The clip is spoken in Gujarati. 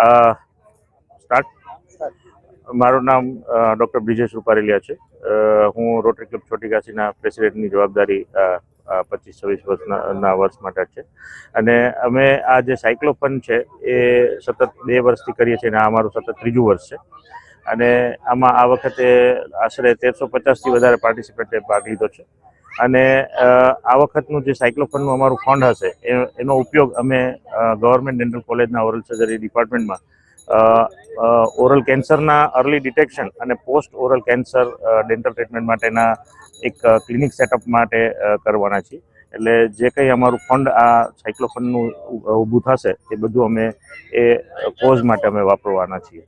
સ્ટાર્ટ. મારું નામ ડૉક્ટર બ્રિજેશ રૂપારેલિયા છે. હું રોટરી ક્લબ છોટી ઘાસીના પ્રેસિડેન્ટની જવાબદારી 25-26 વર્ષ માટે છે. અને અમે આ જે સાયક્લોફન છે એ સતત 2 વર્ષથી કરીએ છીએ અને આ અમારું સતત 3જું વર્ષ છે. અને આમાં આ વખતે આશરે 1350થી વધારે પાર્ટિસિપેન્ટે ભાગ લીધો છે. અને આ વખતનું જે સાયક્લોફનનું અમારું ફંડ હશે એનો ઉપયોગ અમે ગવર્મેન્ટ ડેન્ટલ કોલેજના ઓરલ સર્જરી ડિપાર્ટમેન્ટમાં ઓરલ કેન્સરના અર્લી ડિટેક્શન અને post oral cancer dental treatment માટેના એક ક્લિનિક સેટઅપ માટે કરવાના છીએ. એટલે જે કંઈ અમારું ફંડ આ સાયક્લોફનનું ઊભું થશે એ બધું અમે એ કોઝ માટે અમે વાપરવાના છીએ.